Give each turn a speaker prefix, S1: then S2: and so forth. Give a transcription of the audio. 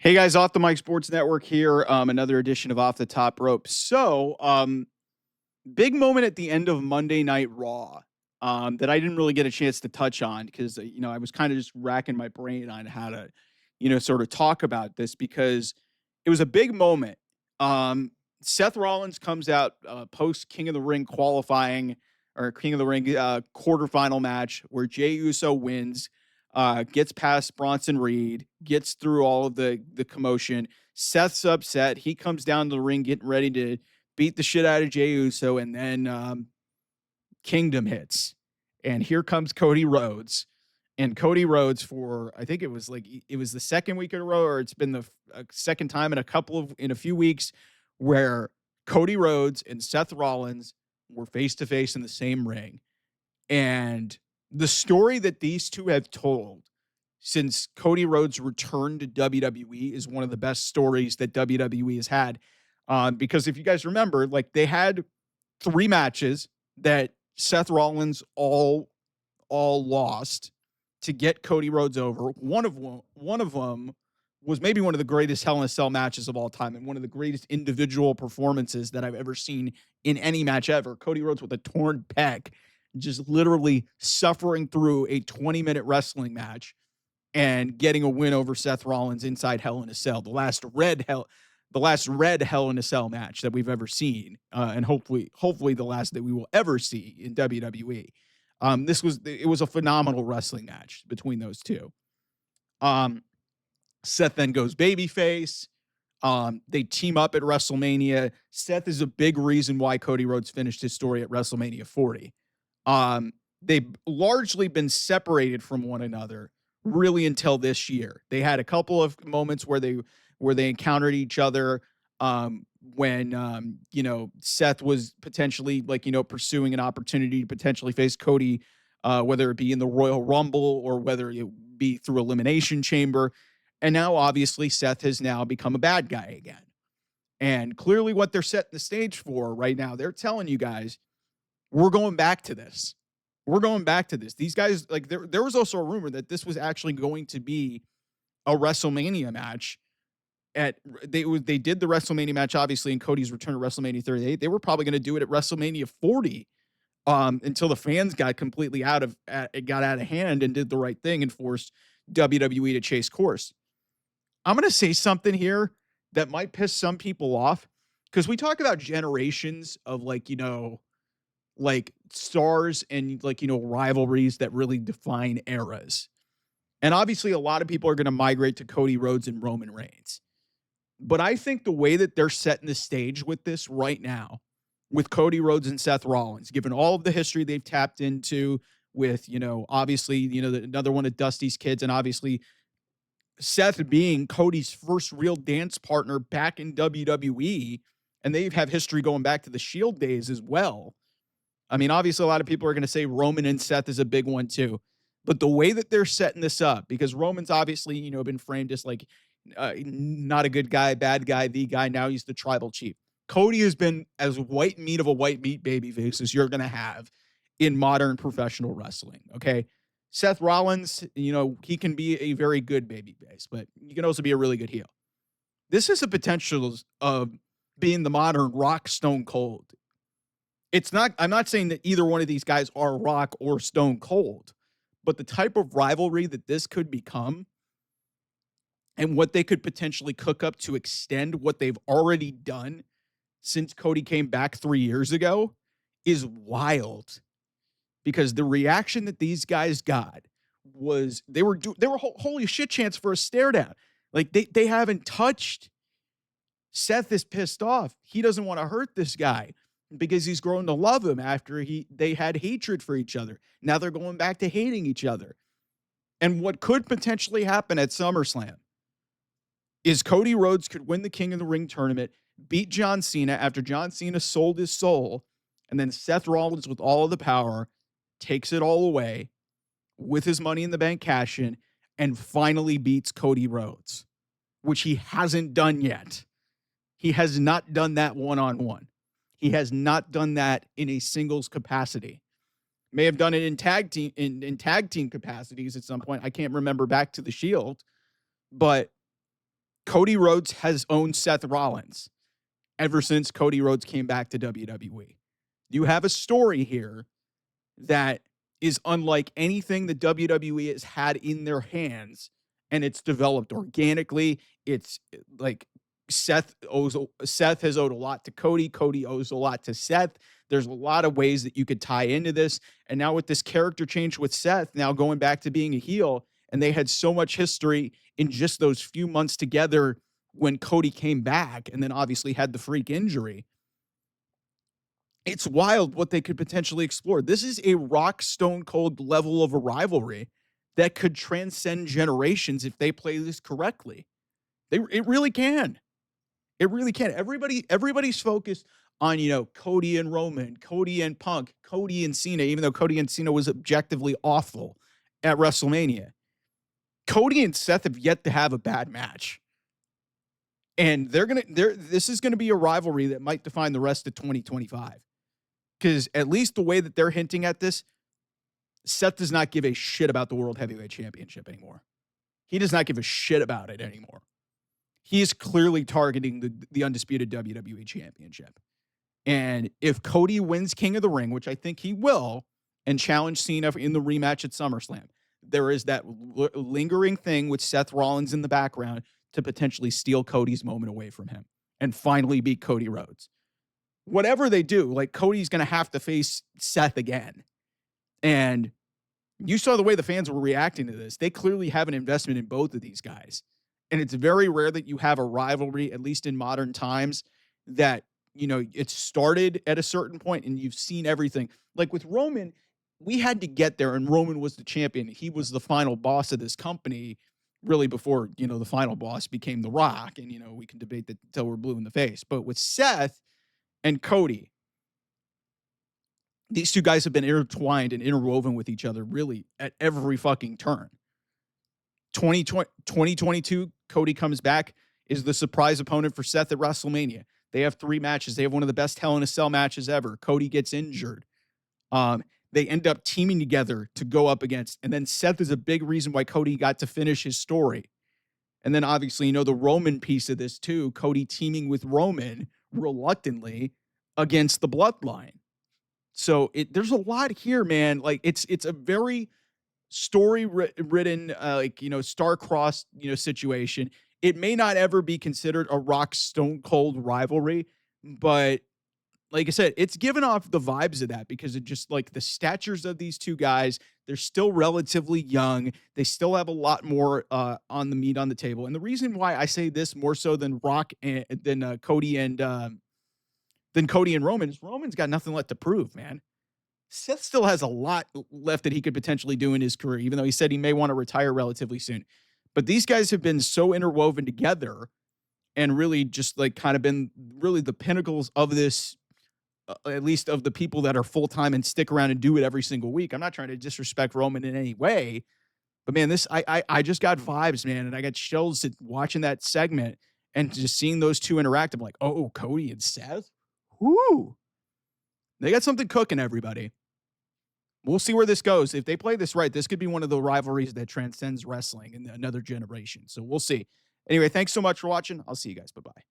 S1: Hey guys, Off the Mic Sports Network here. Another edition of Off the Top Rope. Big moment at the end of Monday Night Raw that I didn't really get a chance to touch on because I was kind of just racking my brain on how to, sort of talk about this because it was a big moment. Um, Seth Rollins comes out post King of the Ring qualifying or King of the Ring quarterfinal match where Jey Uso wins, gets past Bronson Reed, gets through all of the commotion. Seth's upset. He comes down to the ring getting ready to beat the shit out of Jey Uso, and then Kingdom hits. And here comes Cody Rhodes. And Cody Rhodes for, I think it was the second week in a row, or it's been the second time in a few weeks where Cody Rhodes and Seth Rollins were face to face in the same ring. And the story that these two have told since Cody Rhodes returned to WWE is one of the best stories that WWE has had. Because if you guys remember, they had 3 matches that Seth Rollins all lost to get Cody Rhodes over. One of them was maybe one of the greatest Hell in a Cell matches of all time and one of the greatest individual performances that I've ever seen in any match ever. Cody Rhodes with a torn pec, just literally suffering through a 20-minute wrestling match and getting a win over Seth Rollins inside Hell in a Cell, the last red Hell in a Cell match that we've ever seen, and hopefully the last that we will ever see in WWE. It was a phenomenal wrestling match between those two. Seth then goes babyface. They team up at WrestleMania. Seth is a big reason why Cody Rhodes finished his story at WrestleMania 40. They've largely been separated from one another really until this year. They had a couple of moments where they encountered each other when Seth was potentially pursuing an opportunity to potentially face Cody, whether it be in the Royal Rumble or whether it be through Elimination Chamber. And now obviously Seth has now become a bad guy again. And clearly what they're setting the stage for right now, they're telling you guys, we're going back to this. We're going back to this. These guys, there was also a rumor that this was actually going to be a WrestleMania match. They did the WrestleMania match, obviously, in Cody's return to WrestleMania 38. They were probably going to do it at WrestleMania 40 until the fans got completely out of hand and did the right thing and forced WWE to chase course. I'm going to say something here that might piss some people off because we talk about generations of stars and rivalries that really define eras. And obviously a lot of people are going to migrate to Cody Rhodes and Roman Reigns. But I think the way that they're setting the stage with this right now, with Cody Rhodes and Seth Rollins, given all of the history they've tapped into with, obviously, another one of Dusty's kids, and obviously Seth being Cody's first real dance partner back in WWE, and they have history going back to the Shield days as well. I mean, obviously, a lot of people are going to say Roman and Seth is a big one too. But the way that they're setting this up, because Roman's obviously, been framed as not a good guy, bad guy, the guy. Now he's the tribal chief. Cody has been as white meat of a white meat babyface as you're going to have in modern professional wrestling. Okay. Seth Rollins, he can be a very good babyface, but he can also be a really good heel. This is a potential of being the modern Rock Stone Cold. I'm not saying that either one of these guys are Rock or Stone Cold, but the type of rivalry that this could become and what they could potentially cook up to extend what they've already done since Cody came back 3 years ago is wild. Because the reaction that these guys got was they were holy shit chance for a stare down. They haven't touched. Seth is pissed off. He doesn't want to hurt this guy because he's grown to love him after they had hatred for each other. Now they're going back to hating each other. And what could potentially happen at SummerSlam is Cody Rhodes could win the King of the Ring tournament, beat John Cena after John Cena sold his soul, and then Seth Rollins with all of the power takes it all away with his Money in the Bank cash in and finally beats Cody Rhodes, which he hasn't done yet. He has not done that one-on-one. He has not done that in a singles capacity. May have done it in tag team capacities at some point. I can't remember back to the Shield, but Cody Rhodes has owned Seth Rollins ever since Cody Rhodes came back to WWE. You have a story here that is unlike anything the WWE has had in their hands, and it's developed organically. It's like Seth has owed a lot to Cody. Cody owes a lot to Seth. There's a lot of ways that you could tie into this. And now with this character change with Seth, now going back to being a heel, and they had so much history in just those few months together when Cody came back and then obviously had the freak injury. It's wild what they could potentially explore. This is a rock stone cold level of a rivalry that could transcend generations if they play this correctly. It really can. It really can. Everybody's focused on, Cody and Roman, Cody and Punk, Cody and Cena, even though Cody and Cena was objectively awful at WrestleMania. Cody and Seth have yet to have a bad match. And this is gonna be a rivalry that might define the rest of 2025. Because at least the way that they're hinting at this, Seth does not give a shit about the World Heavyweight Championship anymore. He does not give a shit about it anymore. He is clearly targeting the undisputed WWE Championship. And if Cody wins King of the Ring, which I think he will, and challenge Cena in the rematch at SummerSlam, there is that lingering thing with Seth Rollins in the background to potentially steal Cody's moment away from him and finally beat Cody Rhodes. Whatever they do, like Cody's going to have to face Seth again. And you saw the way the fans were reacting to this. They clearly have an investment in both of these guys. And it's very rare that you have a rivalry, at least in modern times, that, it started at a certain point and you've seen everything. Like with Roman, we had to get there and Roman was the champion. He was the final boss of this company really before, the final boss became The Rock. And, we can debate that until we're blue in the face. But with Seth and Cody, these two guys have been intertwined and interwoven with each other really at every fucking turn. 2022, Cody comes back, is the surprise opponent for Seth at WrestleMania. They have 3 matches. They have one of the best Hell in a Cell matches ever. Cody gets injured. They end up teaming together to go up against, and then Seth is a big reason why Cody got to finish his story. And then obviously, the Roman piece of this too, Cody teaming with Roman reluctantly against the Bloodline. So there's a lot here, man. Like it's a very story-ridden, star-crossed, situation. It may not ever be considered a rock stone cold rivalry, but like I said, it's given off the vibes of that because it just like the statures of these two guys, they're still relatively young. They still have a lot more on the meat on the table. And the reason why I say this more so than Cody and Roman is Roman's got nothing left to prove, man. Seth still has a lot left that he could potentially do in his career, even though he said he may want to retire relatively soon. But these guys have been so interwoven together and really just like kind of been really the pinnacles of this, at least of the people that are full-time and stick around and do it every single week. I'm not trying to disrespect Roman in any way, but man, I just got vibes, man. And I got chills watching that segment and just seeing those two interact. I'm like, oh, Cody and Seth? Whoo. They got something cooking, everybody. We'll see where this goes. If they play this right, this could be one of the rivalries that transcends wrestling in another generation. So we'll see. Anyway, thanks so much for watching. I'll see you guys. Bye-bye.